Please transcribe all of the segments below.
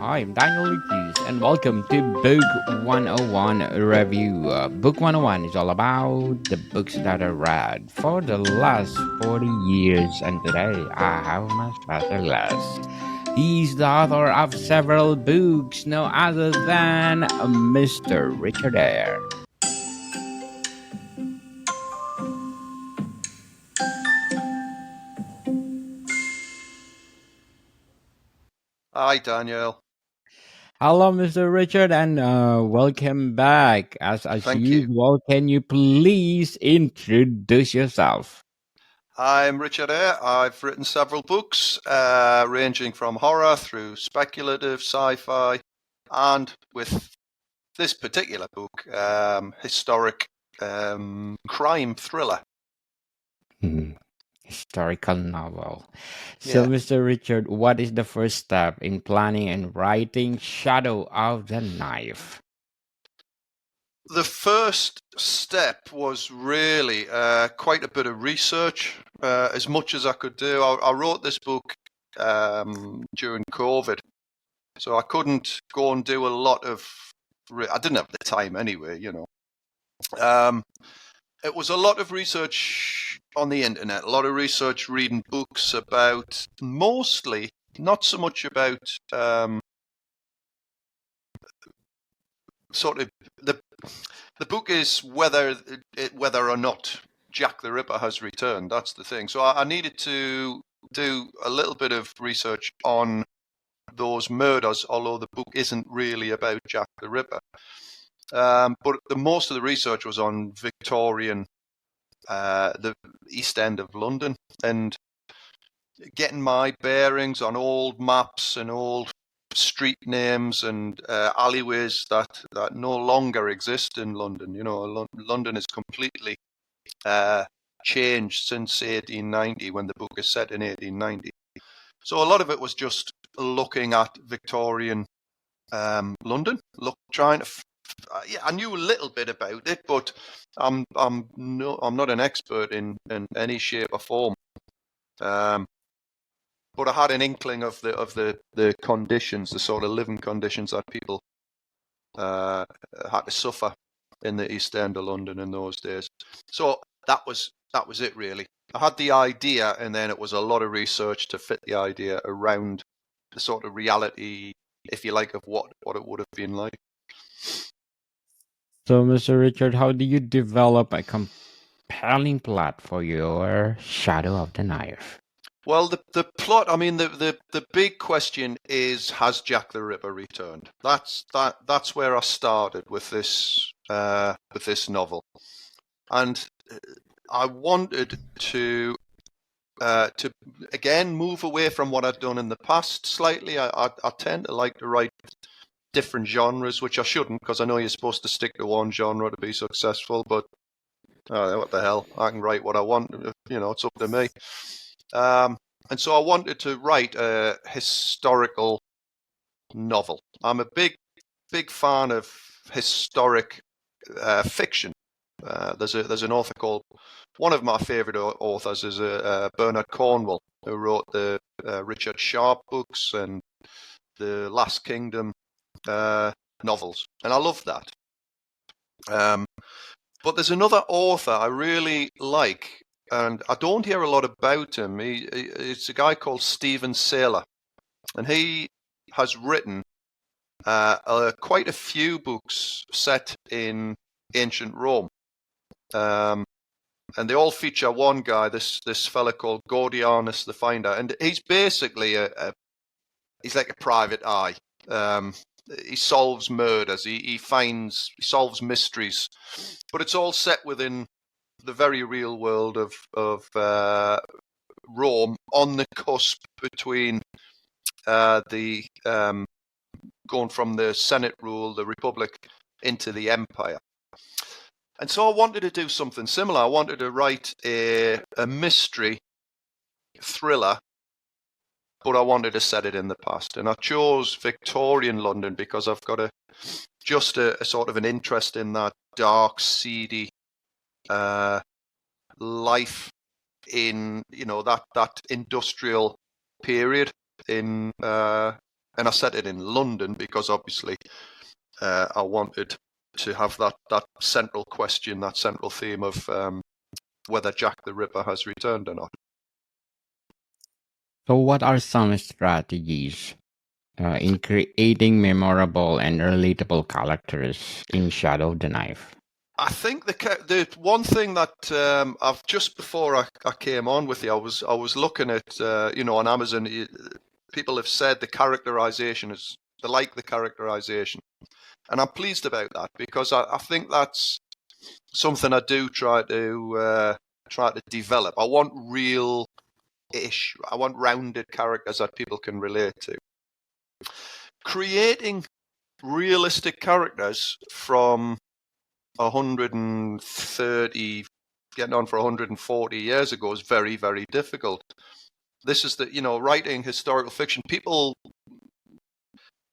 I'm Daniel Lucas, and welcome to Book 101 Review. Book 101 is all about the books that I read for the last 40 years, and today I have my special guest. He's the author of several books, no other than Mr. Richard Ayre. Hi, Daniel. Hello, Mr. Richard, and welcome back. As Thank you. usual, can you please introduce yourself? I'm Richard Ayre. I've written several books, ranging from horror through speculative, sci-fi, and with this particular book, historic crime thriller. Historical novel. So, Yeah. Mr. Richard, what is the first step in planning and writing Shadow of the Knife? The first step was really quite a bit of research, as much as I could do. I wrote this book during COVID, so I couldn't go and do a lot of. I didn't have the time anyway, It was a lot of research on the internet, a lot of research reading books about, mostly, not so much about sort of the book is whether or not Jack the Ripper has returned. That's the thing. So I needed to do a little bit of research on those murders, although the book isn't really about Jack the Ripper. But most of the research was on Victorian, the East End of London, and getting my bearings on old maps and old street names and alleyways that no longer exist in London. London is completely changed since 1890, when the book is set in 1890. So a lot of it was just looking at Victorian London, trying to. Yeah, I knew a little bit about it, but I'm not an expert in any shape or form. But I had an inkling of the conditions, the sort of living conditions that people had to suffer in the East End of London in those days. So that was it, really. I had the idea, and then it was a lot of research to fit the idea around the sort of reality, if you like, of what it would have been like. So, Mr. Richard, how do you develop a compelling plot for your Shadow of the Knife? Well, the plot. I mean, the big question is: has Jack the Ripper returned? That's where I started with this novel, and I wanted to again move away from what I'd done in the past slightly. I tend to like to write different genres, which I shouldn't, because I know you're supposed to stick to one genre to be successful. But what the hell? I can write what I want. It's up to me. And so I wanted to write a historical novel. I'm a big fan of historic fiction. There's an author called, one of my favorite authors is Bernard Cornwell, who wrote the Richard Sharp books and the Last Kingdom novels, and I love that. But there's another author I really like, and I don't hear a lot about him. It's a guy called Stephen Saylor, and he has written quite a few books set in ancient Rome. And they all feature one guy, this fella called Gordianus the Finder, and he's basically he's like a private eye. He solves murders, he solves mysteries, but it's all set within the very real world of Rome, on the cusp between the going from the Senate rule, the Republic, into the Empire. And so I wanted to do something similar. I wanted to write a mystery thriller, but I wanted to set it in the past. And I chose Victorian London because I've got a sort of an interest in that dark, seedy life in, that industrial period in And I set it in London because obviously I wanted to have that central question, that central theme of whether Jack the Ripper has returned or not. So, what are some strategies in creating memorable and relatable characters in Shadow of the Knife? I think the one thing that I've just before I came on with you, I was looking at on Amazon. People have said the characterization is they like the characterization, and I'm pleased about that because I think that's something I do try to develop. I want real-ish. I want rounded characters that people can relate to. Creating realistic characters from 130, getting on for 140 years ago is very, very difficult. This is writing historical fiction. People,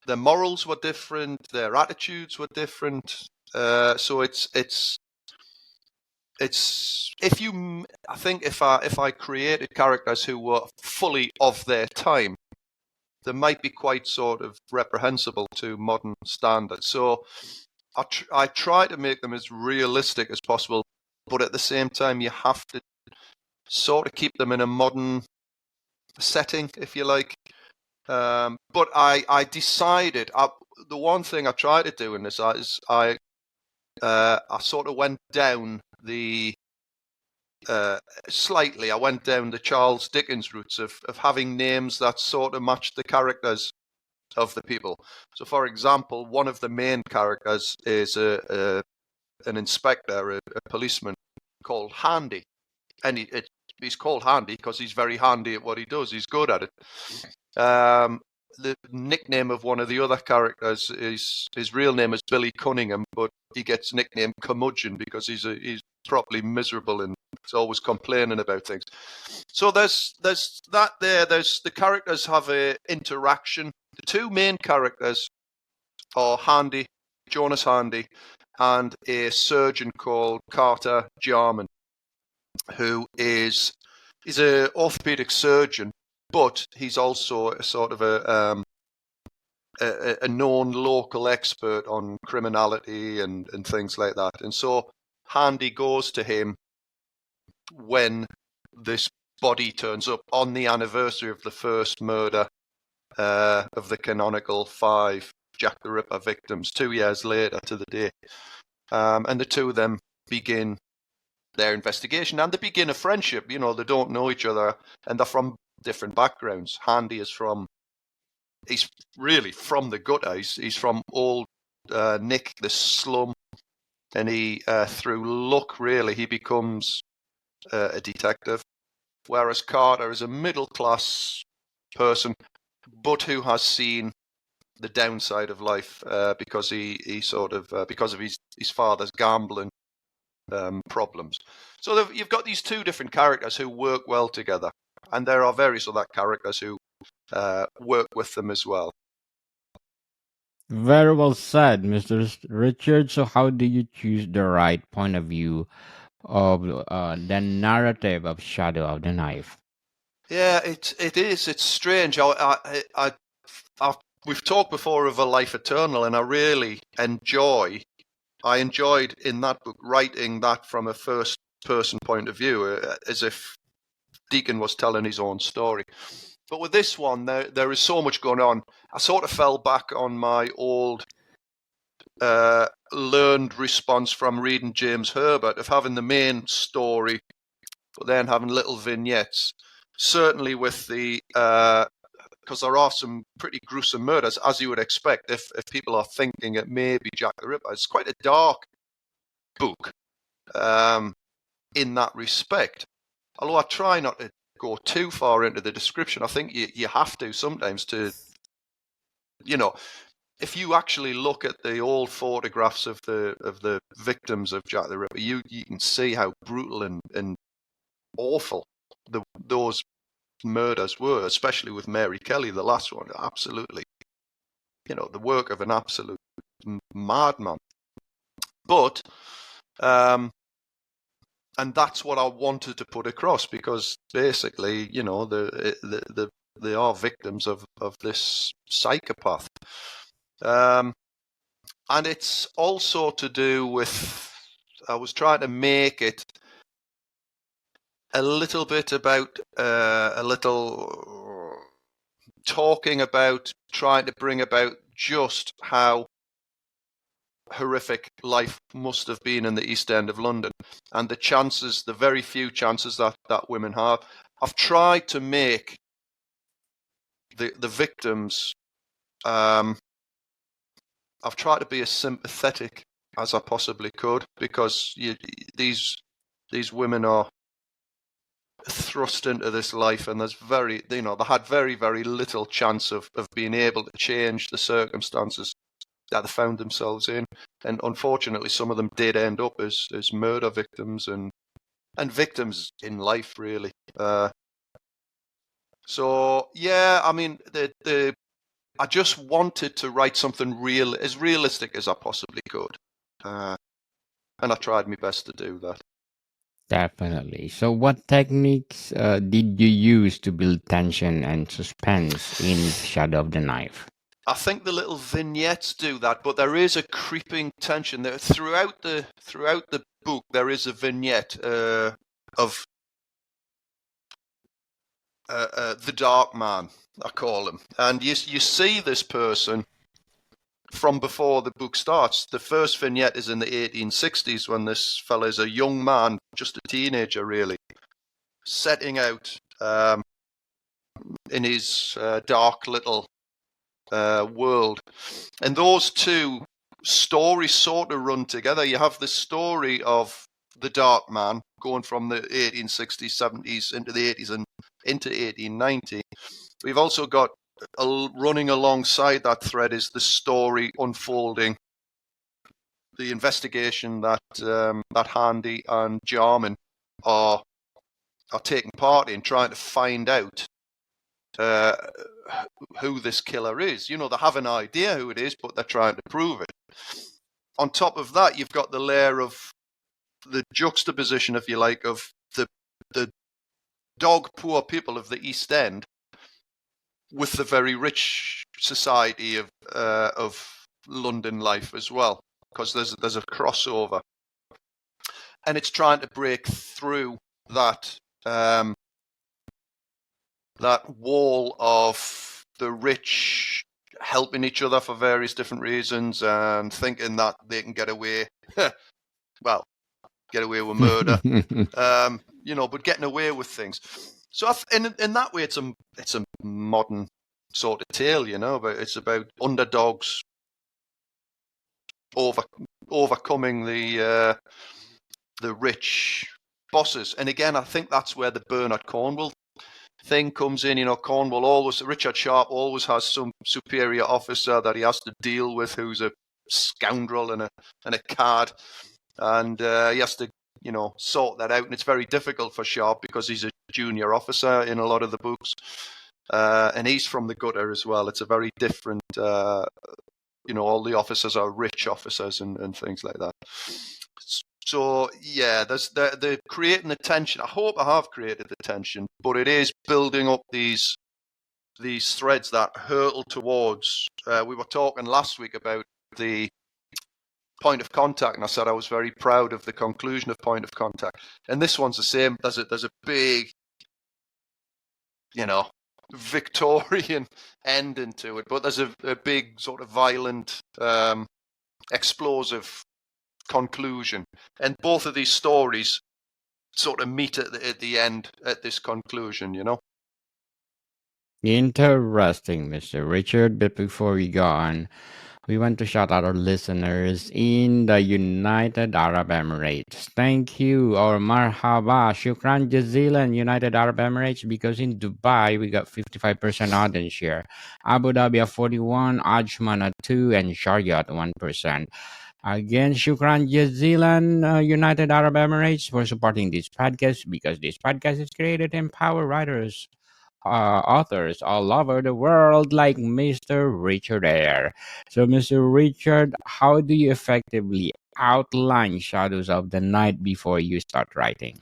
their morals were different, their attitudes were different. So it's I think if I created characters who were fully of their time, they might be quite sort of reprehensible to modern standards. So I try to make them as realistic as possible, but at the same time, you have to sort of keep them in a modern setting, if you like. But I decided the one thing I tried to do in this is I sort of went down the slightly. I went down the Charles Dickens routes of having names that sort of matched the characters of the people. So, for example, one of the main characters is an inspector, a policeman called Handy, and he's called Handy because he's very handy at what he does. He's good at it. The nickname of one of the other characters is his real name is Billy Cunningham, but he gets nicknamed Curmudgeon because he's properly miserable and he's always complaining about things. So there's that there. There's the characters have a interaction. The two main characters are Handy, Jonas Handy, and a surgeon called Carter Jarman, who is an orthopedic surgeon, but he's also a sort of a known local expert on criminality and things like that. And so Handy goes to him when this body turns up on the anniversary of the first murder of the canonical 5 Jack the Ripper victims 2 years later to the day. And the two of them begin their investigation and they begin a friendship. They don't know each other and they're from different backgrounds. Handy is he's really from the gutter. He's from old Nick, the slum, and he, through luck, really, he becomes a detective. Whereas Carter is a middle-class person, but who has seen the downside of life because because of his father's gambling problems. So you've got these two different characters who work well together, and there are various other characters who work with them as well. Very well said, Mr. Richard. So, how do you choose the right point of view of the narrative of Shadow of the Knife? Yeah, it is. It's strange. We've talked before of A Life Eternal, and I really I enjoyed in that book writing that from a first person point of view, as if Deacon was telling his own story. But with this one, there is so much going on. I sort of fell back on my old learned response from reading James Herbert of having the main story, but then having little vignettes. Certainly with the because there are some pretty gruesome murders, as you would expect if people are thinking it may be Jack the Ripper. It's quite a dark book in that respect. Although I try not to go too far into the description. I think you have to sometimes to, if you actually look at the old photographs of the victims of Jack the Ripper, you can see how brutal and awful those murders were, especially with Mary Kelly, the last one. Absolutely, the work of an absolute madman. But and that's what I wanted to put across because basically, the they are victims of this psychopath. And it's also to do with, I was trying to make it a little bit about a little talking about trying to bring about just how horrific life must have been in the East End of London, and the chances, the very few chances that women have. I've tried to make the victims, I've tried to be as sympathetic as I possibly could, because these women are thrust into this life, and there's they had very, very little chance of being able to change the circumstances that they found themselves in, and unfortunately some of them did end up as murder victims and victims in life, really. So yeah, I mean, I just wanted to write something as realistic as I possibly could, and I tried my best to do that. Definitely. So, what techniques did you use to build tension and suspense in Shadow of the Knife? I think the little vignettes do that, but there is a creeping tension there throughout the book. There is a vignette of the Dark Man, I call him, and you see this person from before the book starts. The first vignette is in the 1860s, when this fella is a young man, just a teenager, really, setting out in his dark little world. And those two stories sort of run together. You have the story of the Dark Man going from the 1860s, 70s into the 80s and into 1890. We've also got running alongside that thread is the story unfolding, the investigation that that Handy and Jarman are taking part in, trying to find out who this killer is. You know, they have an idea who it is, but they're trying to prove it. On top of that, you've got the layer of the juxtaposition, if you like, of the dog poor people of the East End with the very rich society of London life as well, because there's a crossover, and it's trying to break through that that wall of the rich helping each other for various different reasons and thinking that they can get away, well, get away with murder, but getting away with things. So in that way, it's a modern sort of tale, but it's about underdogs overcoming the rich bosses. And again, I think that's where the Bernard Cornwell thing comes in. Richard Sharp always has some superior officer that he has to deal with who's a scoundrel and a cad, and he has to sort that out, and it's very difficult for Sharp because he's a junior officer in a lot of the books, and he's from the gutter as well. It's a very different, all the officers are rich officers and things like that. So yeah, there's the creating the tension. I hope I have created the tension, but it is building up these threads that hurtle towards. We were talking last week about the Point of Contact, and I said I was very proud of the conclusion of Point of Contact, and this one's the same. There's a big, Victorian ending to it, but there's a big sort of violent, explosive conclusion, and both of these stories sort of meet at the end at this conclusion. Interesting, Mr. Richard. But before we go on, we want to shout out our listeners in the United Arab Emirates. Thank you, or marhaba, shukran jazilan, United Arab Emirates, because in Dubai we got 55% audience share, Abu Dhabi at 41, Ajman at 2, and Sharjah at 1%. Again, shukran jazilan, United Arab Emirates, for supporting this podcast, because this podcast is created to empower writers, authors all over the world, like Mr. Richard Ayre. So, Mr. Richard, how do you effectively outline Shadows of the Night before you start writing?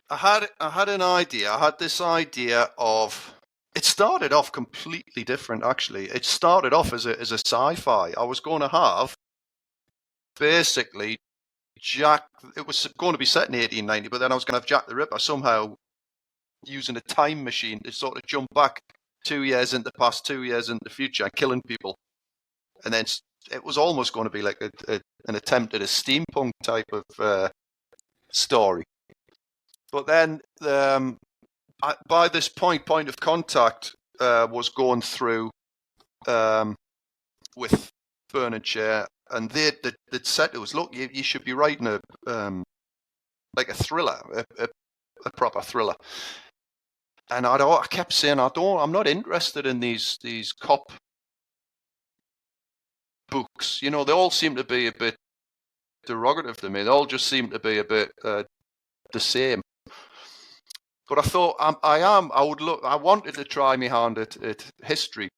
I had an idea. I had this idea of It started off completely different, actually. It started off as a sci-fi. I was going to have basically Jack. It was going to be set in 1890, but then I was going to have Jack the Ripper somehow using a time machine to sort of jump back 2 years into the past, 2 years into the future, and killing people. And then it was almost going to be like an attempt at a steampunk type of story. But then by this point of contact was going through with Furniture, and they'd said to us, look, you should be writing a like a thriller, a proper thriller. And I kept saying, I'm not interested in these cop books. You know, they all seem to be a bit derogative to me. They all just seem to be a bit the same. But I thought I wanted to try my hand at history,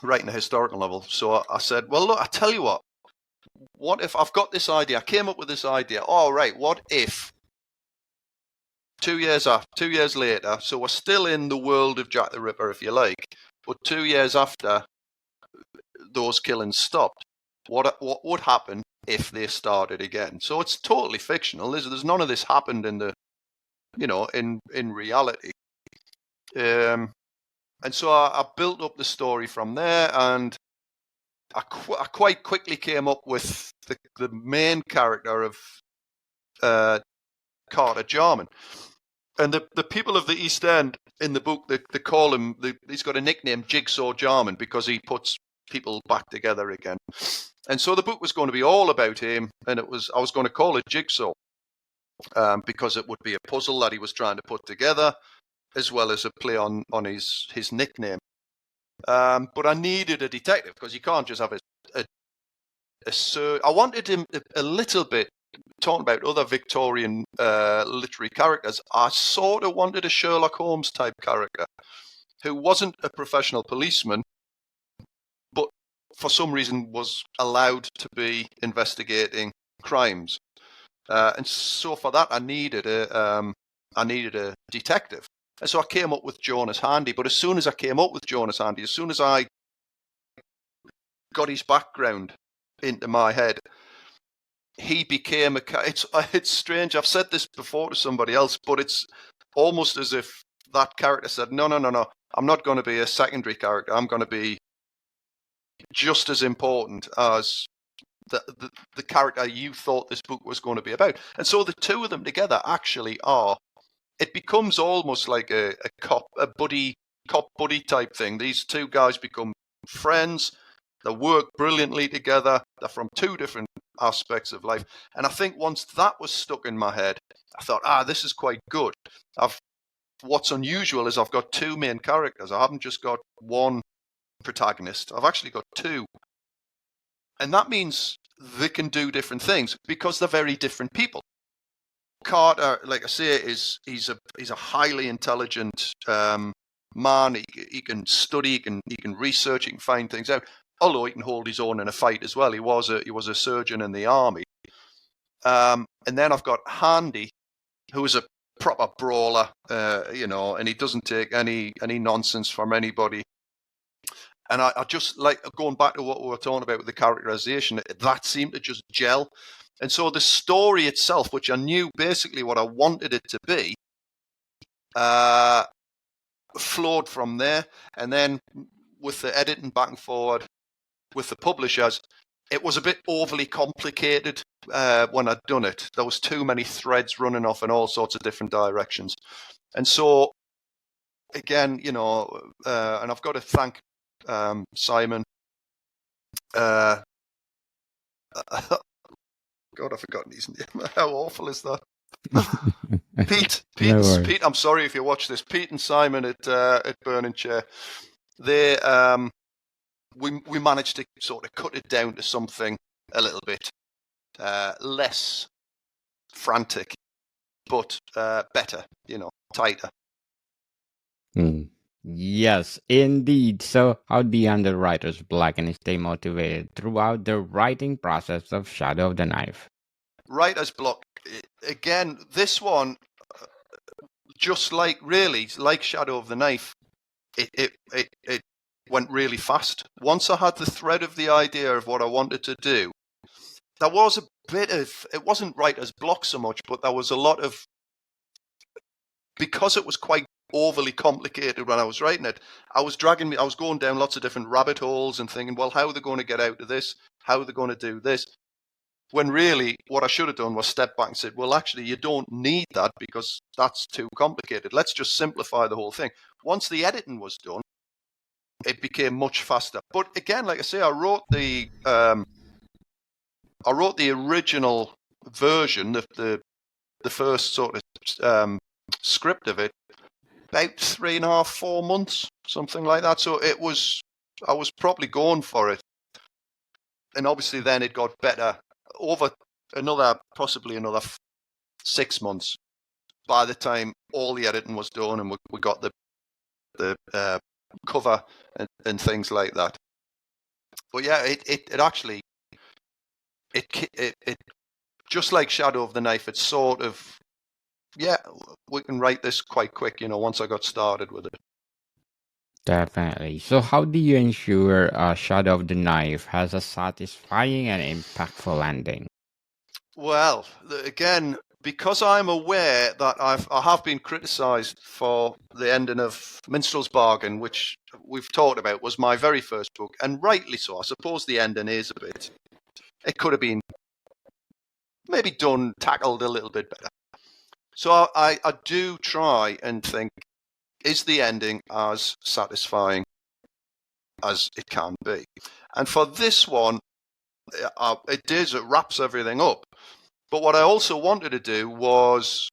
writing a historical novel. So I said, well, look, I tell you what if I've got this idea? I came up with this idea. All right, what if 2 years later, so we're still in the world of Jack the Ripper, if you like, but 2 years after those killings stopped, what would happen if they started again? So it's totally fictional. There's none of this happened in the, in reality. And so I built up the story from there, and I quite quickly came up with the main character of Carter Jarman. And the people of the East End in the book, they call him, he's got a nickname, Jigsaw Jarman, because he puts people back together again. And so the book was going to be all about him, and I was going to call it Jigsaw, because it would be a puzzle that he was trying to put together, as well as a play on his nickname. But I needed a detective, because you can't just have a I wanted him a little bit, talking about other Victorian literary characters, I sort of wanted a Sherlock Holmes type character who wasn't a professional policeman, but for some reason was allowed to be investigating crimes. And so for that, I needed a detective. And so I came up with Jonas Handy. But as soon as I came up with Jonas Handy, as soon as I got his background into my head, he became it's strange. I've said this before to somebody else, but it's almost as if that character said, no, I'm not going to be a secondary character. I'm going to be just as important as the character you thought this book was going to be about. And so the two of them together actually are, it becomes almost like a cop buddy type thing. These two guys become friends. They work brilliantly together. They're from two different aspects of life. And I think once that was stuck in my head, I thought, this is quite good. What's unusual is I've got two main characters. I haven't just got one protagonist. I've actually got two. And that means they can do different things because they're very different people. Carter, like I say, he's a highly intelligent man. He can study, he can research, he can find things out. Although he can hold his own in a fight as well. He was a surgeon in the army. And then I've got Handy, who is a proper brawler, and he doesn't take any nonsense from anybody. And I just like going back to what we were talking about with the characterization, that seemed to just gel. And so the story itself, which I knew basically what I wanted it to be, flowed from there. And then with the editing back and forward with the publishers, it was a bit overly complicated when I'd done it. There was too many threads running off in all sorts of different directions. And so, again, and I've got to thank Simon. God, I've forgotten his name. How awful is that? Pete. Pete. I'm sorry if you watch this. Pete and Simon at Burning Chair. They we managed to sort of cut it down to something a little bit less frantic, but better. Tighter. Yes, indeed. So, how do the underwriters black and stay motivated throughout the writing process of Shadow of the Knife? Writer's block. Again, this one, just like Shadow of the Knife, it went really fast. Once I had the thread of the idea of what I wanted to do, there was a bit of, it wasn't writer's block so much, but there was a lot of, because it was quite overly complicated when I was writing it, I was going down lots of different rabbit holes and thinking, well, how are they going to get out of this? How are they going to do this? When really what I should have done was step back and said, well, actually, you don't need that because that's too complicated. Let's just simplify the whole thing. Once the editing was done, it became much faster. But again, like I say, I wrote the original version, the first sort of script of it, about 3.5, 4 months, something like that. So I was probably going for it. And obviously then it got better over possibly another 6 months by the time all the editing was done and we got the cover and things like that. But yeah, it actually, it just like Shadow of the Knife, it's sort of, yeah, we can write this quite quick, once I got started with it. Definitely. So, how do you ensure Shadow of the Knife has a satisfying and impactful ending? Well, again, because I'm aware that I have been criticised for the ending of Minstrel's Bargain, which we've talked about, was my very first book, and rightly so. I suppose the ending is a bit. It could have been maybe tackled a little bit better. So I do try and think, is the ending as satisfying as it can be? And for this one, it wraps everything up. But what I also wanted to do was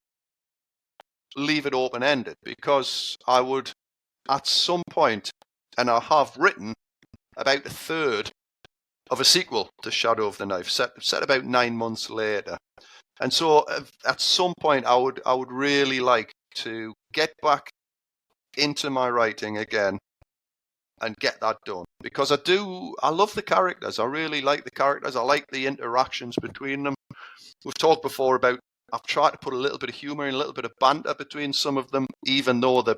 leave it open-ended, because I would, at some point, and I have written about a third of a sequel to Shadow of the Knife, set about 9 months later. And so at some point I would really like to get back into my writing again and get that done, because I love the characters. I really like the characters. I like the interactions between them. We've talked before about, I've tried to put a little bit of humor and a little bit of banter between some of them, even though the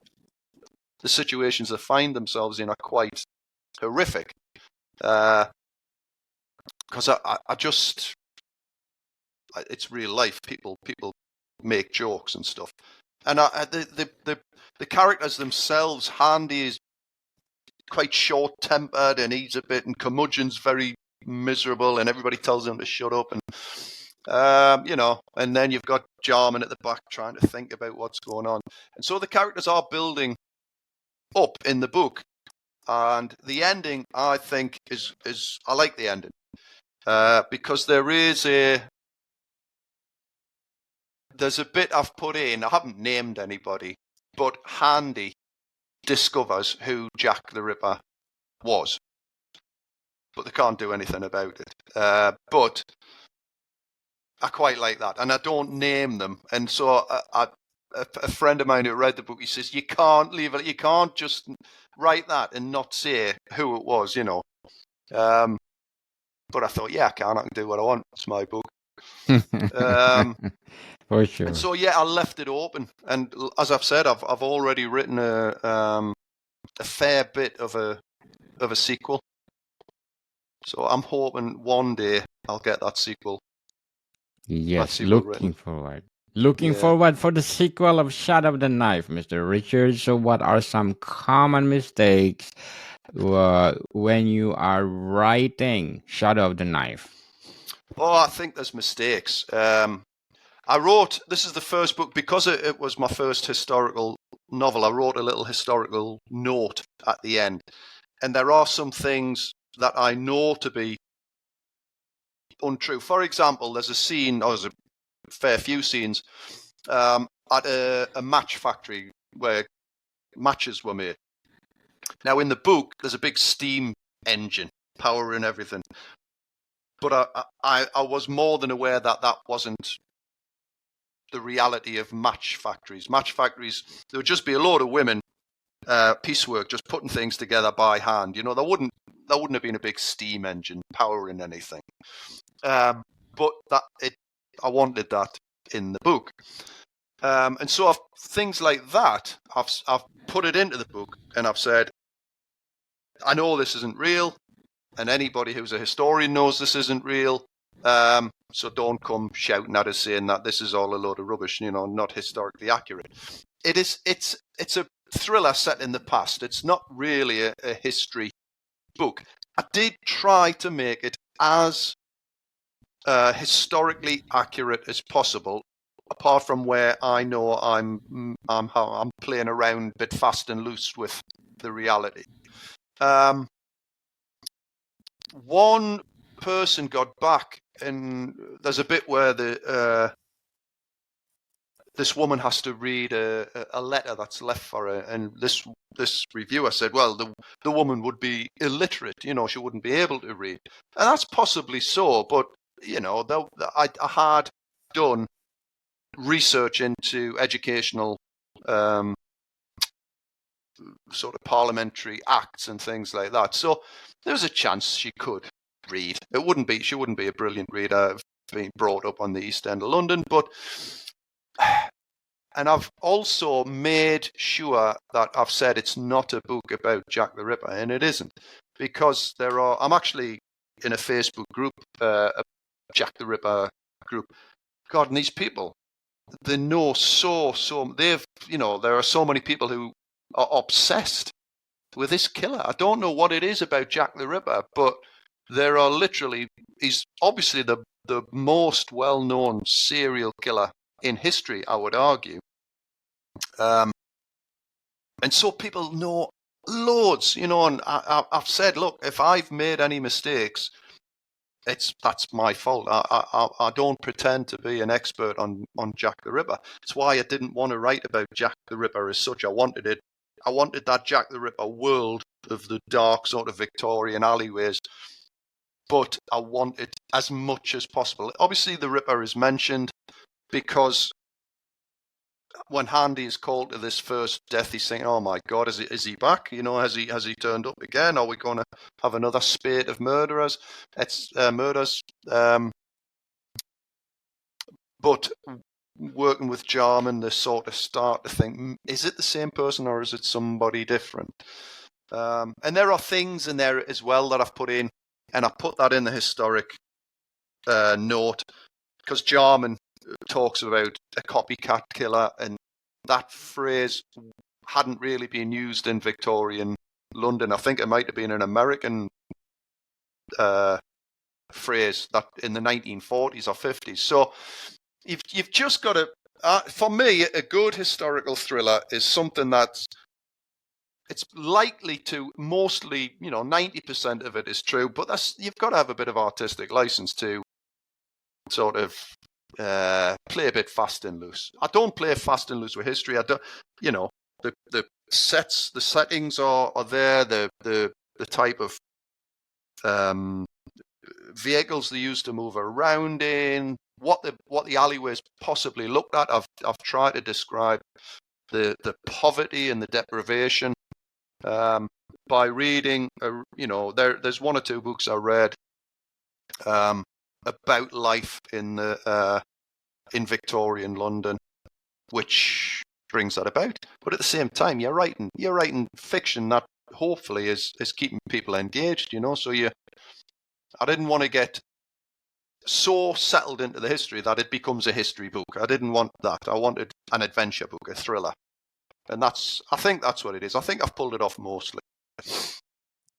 situations they find themselves in are quite horrific. Because I just, it's real life. People make jokes and stuff, and the characters themselves. Handy is quite short-tempered, and he's a bit, and Curmudgeon's very miserable, and everybody tells him to shut up, and and then you've got Jarman at the back trying to think about what's going on, and so the characters are building up in the book, and the ending, I think, is I like the ending because there's a bit I've put in. I haven't named anybody, but Handy discovers who Jack the Ripper was, but they can't do anything about it. But I quite like that, and I don't name them. And so a friend of mine who read the book, he says, you can't leave it. You can't just write that and not say who it was, But I thought, yeah, I can do what I want. It's my book. For sure. And so, yeah, I left it open. And as I've said, I've already written a fair bit of a sequel. So I'm hoping one day I'll get that sequel. Yes, looking forward. Looking forward for the sequel of Shadow of the Knife, Mr. Richard. So, what are some common mistakes when you are writing Shadow of the Knife? Oh, I think there's mistakes. This is the first book, because it was my first historical novel. I wrote a little historical note at the end. And there are some things that I know to be untrue. For example, there's a scene, or there's a fair few scenes, at a match factory where matches were made. Now, in the book, there's a big steam engine powering everything. But I was more than aware that wasn't the reality of match factories. Match factories, there would just be a load of women, piecework, just putting things together by hand. There wouldn't have been a big steam engine powering anything. But I wanted that in the book. And so things like that, I've put it into the book, and I've said, I know this isn't real, and anybody who's a historian knows this isn't real. So don't come shouting at us saying that this is all a load of rubbish, not historically accurate. It's a thriller set in the past. It's not really a history book. I did try to make it as historically accurate as possible, apart from where I know I'm playing around a bit fast and loose with the reality. One person got back, and there's a bit where this woman has to read a letter that's left for her, and this reviewer said, well, the woman would be illiterate, she wouldn't be able to read. And that's possibly so, but, I had done research into educational sort of parliamentary acts and things like that. So there was a chance she could read. She wouldn't be a brilliant reader, being brought up on the East End of London, but... And I've also made sure that I've said it's not a book about Jack the Ripper, and it isn't, because I'm actually in a Facebook group, a Jack the Ripper group. God, and these people, they know there are so many people who are obsessed with this killer. I don't know what it is about Jack the Ripper, but there are literally, he's obviously the most well-known serial killer in history, I would argue. And so people know loads, and I've said, look, if I've made any mistakes, that's my fault. I don't pretend to be an expert on Jack the Ripper. It's why I didn't want to write about Jack the Ripper as such. I wanted that Jack the Ripper world of the dark sort of Victorian alleyways, but I wanted as much as possible. Obviously, the Ripper is mentioned because when Handy is called to this first death, he's thinking, "Oh my God, is he back? Has he turned up again? Are we going to have another spate of murderers?" But working with Jarman, they sort of start to think, is it the same person or is it somebody different? And there are things in there as well that I've put in, and I put that in the historic note, because Jarman talks about a copycat killer, and that phrase hadn't really been used in Victorian London. I think it might have been an American phrase that in the 1940s or 50s. So you've just got to, for me, a good historical thriller is something that's, it's likely to mostly, 90% of it is true, but you've got to have a bit of artistic license to sort of play a bit fast and loose. I don't play fast and loose with history. I don't, the settings are there, the type of vehicles they use to move around in, what the alleyways possibly looked at. I've tried to describe the poverty and the deprivation by reading. There's one or two books I read about life in Victorian London, which brings that about. But at the same time, you're writing fiction that hopefully is keeping people engaged. So I didn't want to get so settled into the history that it becomes a history book. I didn't want that. I wanted an adventure book, a thriller. And I think that's what it is. I think I've pulled it off mostly.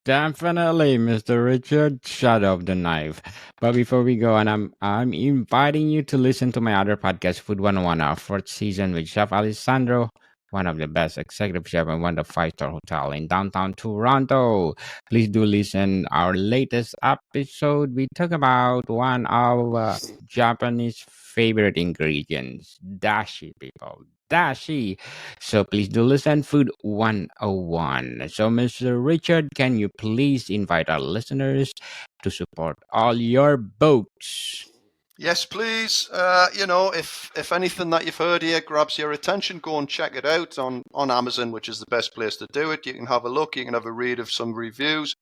Definitely, Mr. Richard, Shadow of the Knife. But before we go on, I'm inviting you to listen to my other podcast, Food 101, our fourth season with Chef Alessandro, one of the best executive chef and one of the five-star hotel in downtown Toronto. Please do listen. Our latest episode, we talk about one of Japanese favorite ingredients, dashi, people. Dashi. So please do listen, Food 101. So, Mr. Richard, can you please invite our listeners to support all your books? Yes, please. If anything that you've heard here grabs your attention, go and check it out on Amazon, which is the best place to do it. You can have a look. You can have a read of some reviews.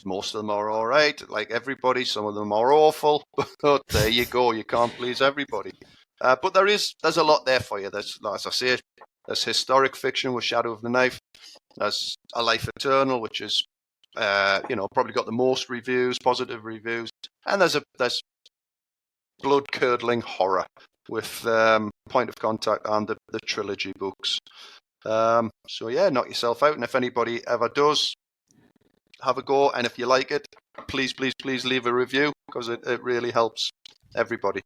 Most of them are all right, like everybody. Some of them are awful. But there you go. You can't please everybody. But there's a lot there for you. There's, as I say, there's historic fiction with Shadow of the Knife. There's A Life Eternal, which is probably got the most reviews, positive reviews, and there's blood curdling horror with Point of Contact and the trilogy books. So yeah, knock yourself out, and if anybody ever does, have a go, and if you like it, please leave a review, because it really helps everybody.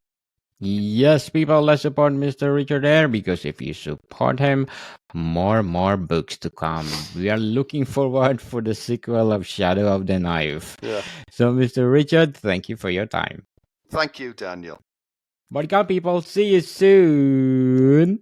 Yes, people, let's support Mr. Richard Ayre, because if you support him, more books to come. We are looking forward for the sequel of Shadow of the Knife. Yeah. So, Mr. Richard, thank you for your time. Thank you, Daniel. But, people, see you soon.